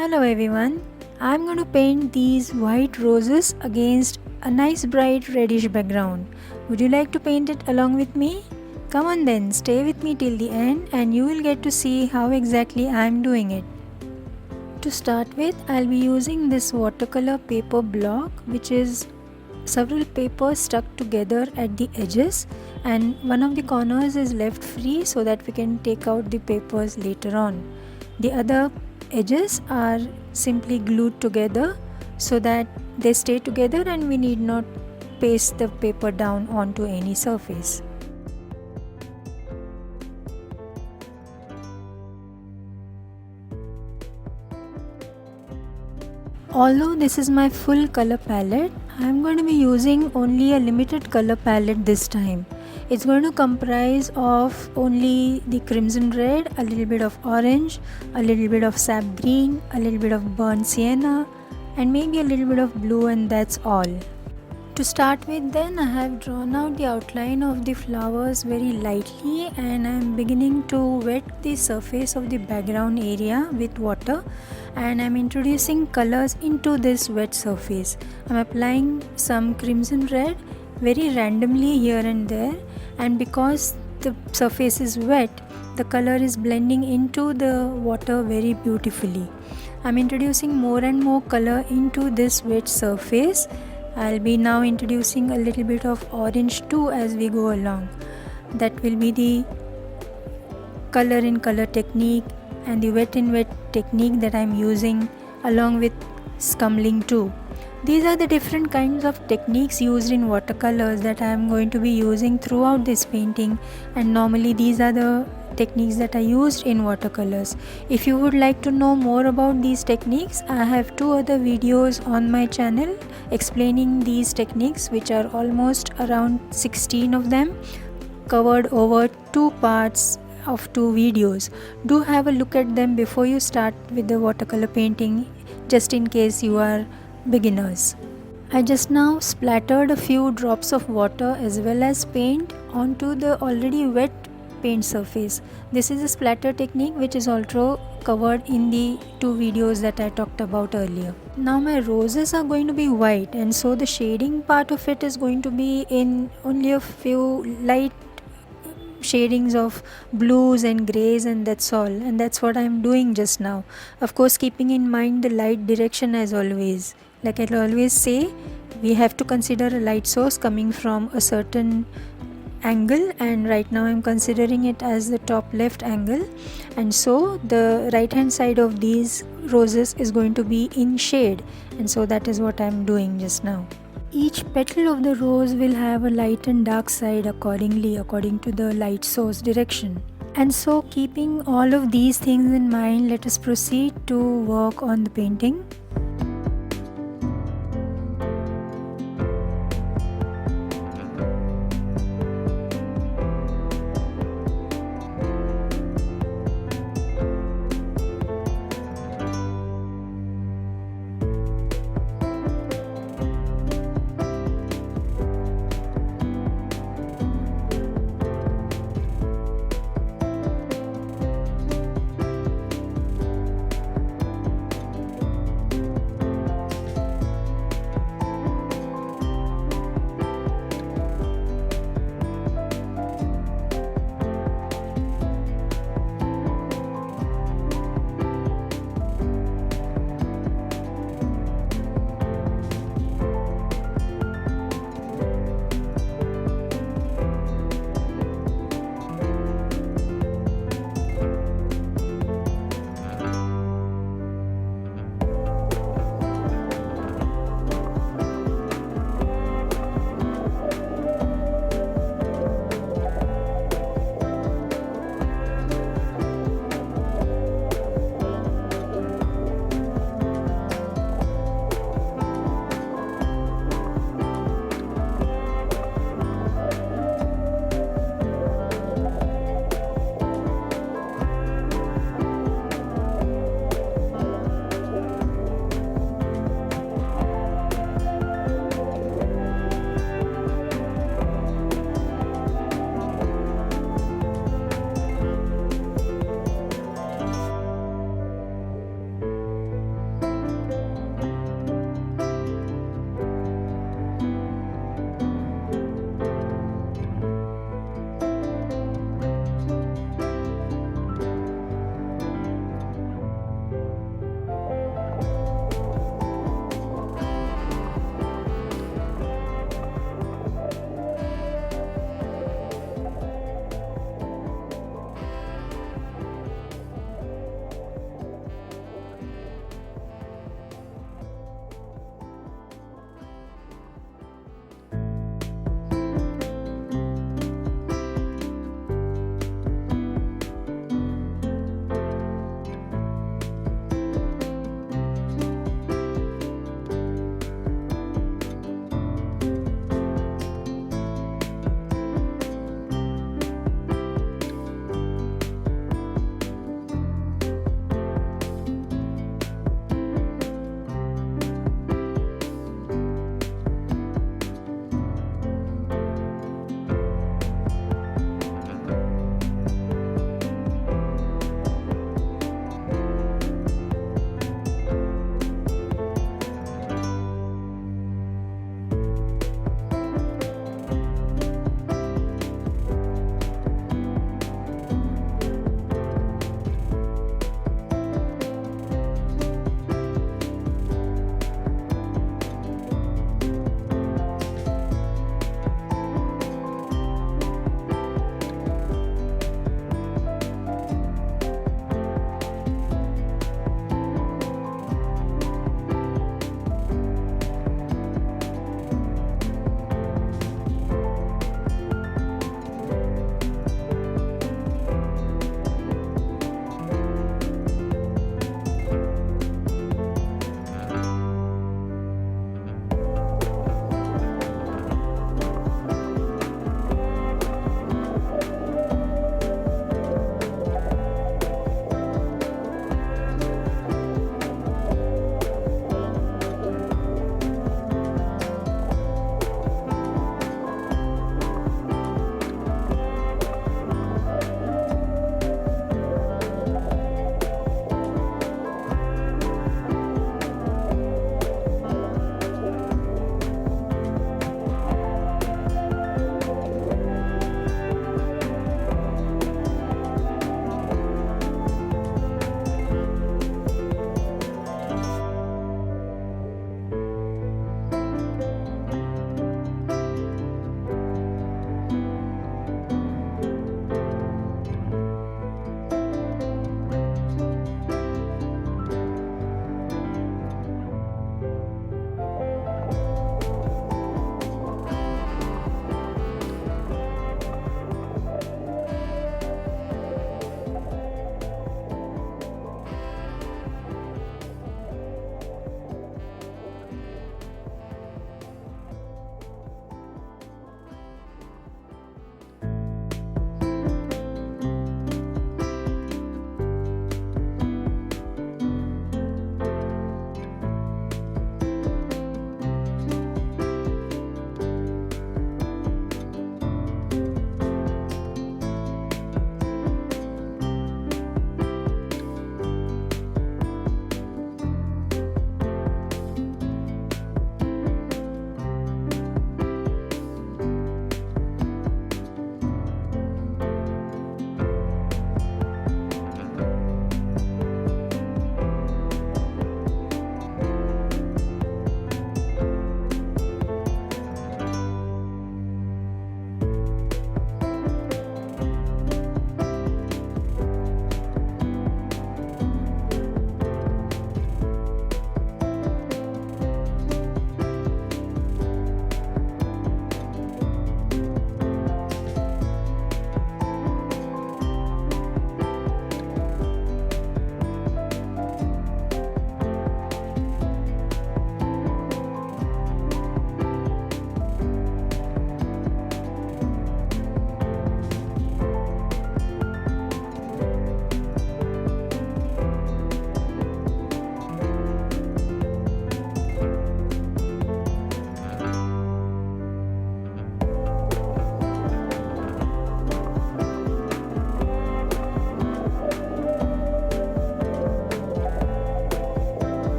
Hello everyone, I'm going to paint these white roses against a nice bright reddish background. Would you like to paint it along with me? Come on then, stay with me till the end and you will get to see how exactly I'm doing it. To start with, I'll be using this watercolor paper block, which is several papers stuck together at the edges, and one of the corners is left free so that we can take out the papers later on. The other edges are simply glued together so that they stay together and we need not paste the paper down onto any surface. Although this is my full color palette, I am going to be using only a limited color palette this time. It's going to comprise of only the crimson red, a little bit of orange, a little bit of sap green, a little bit of burnt sienna, and maybe a little bit of blue, and that's all. To start with then, I have drawn out the outline of the flowers very lightly and I am beginning to wet the surface of the background area with water, and I am introducing colors into this wet surface. I am applying some crimson red very randomly here and there, and because the surface is wet, the color is blending into the water very beautifully. I am introducing more and more color into this wet surface. I'll be now introducing a little bit of orange too as we go along. That will be the color in color technique and the wet in wet technique that I'm using, along with scumbling too. These are the different kinds of techniques used in watercolors that I am going to be using throughout this painting, and normally these are the techniques that are used in watercolors. If you would like to know more about these techniques, I have 2 other videos on my channel explaining these techniques, which are almost around 16 of them, covered over 2 parts of 2 videos. Do have a look at them before you start with the watercolor painting, just in case you are beginners. I just now splattered a few drops of water as well as paint onto the already wet paint surface. This is a splatter technique which is also covered in the 2 videos that I talked about earlier. Now my roses are going to be white, and so the shading part of it is going to be in only a few light shadings of blues and grays, and that's all, and that's what I'm doing just now. Of course, keeping in mind the light direction as always. Like I always say, we have to consider a light source coming from a certain angle, and right now I'm considering it as the top left angle, and so the right hand side of these roses is going to be in shade, and so that is what I'm doing just now. Each petal of the rose will have a light and dark side accordingly, according to the light source direction. And so, keeping all of these things in mind, let us proceed to work on the painting.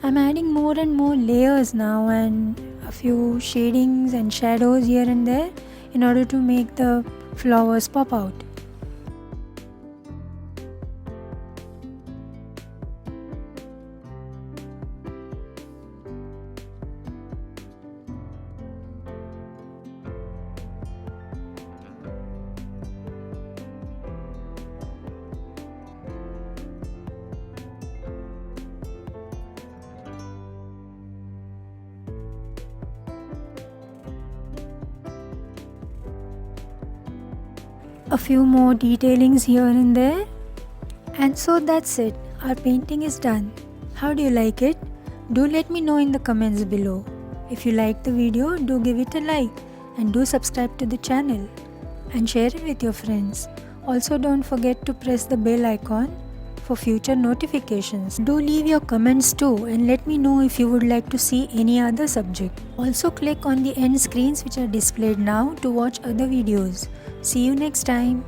I'm adding more and more layers now and a few shadings and shadows here and there in order to make the flowers pop out. A few more detailings here and there, and so that's it. Our painting is done. How do you like it? Do let me know in the comments below. If you liked the video, do give it a like and do subscribe to the channel and share it with your friends. Also, don't forget to press the bell icon for future notifications. Do leave your comments too and let me know if you would like to see any other subject. Also click on the end screens which are displayed now to watch other videos. See you next time.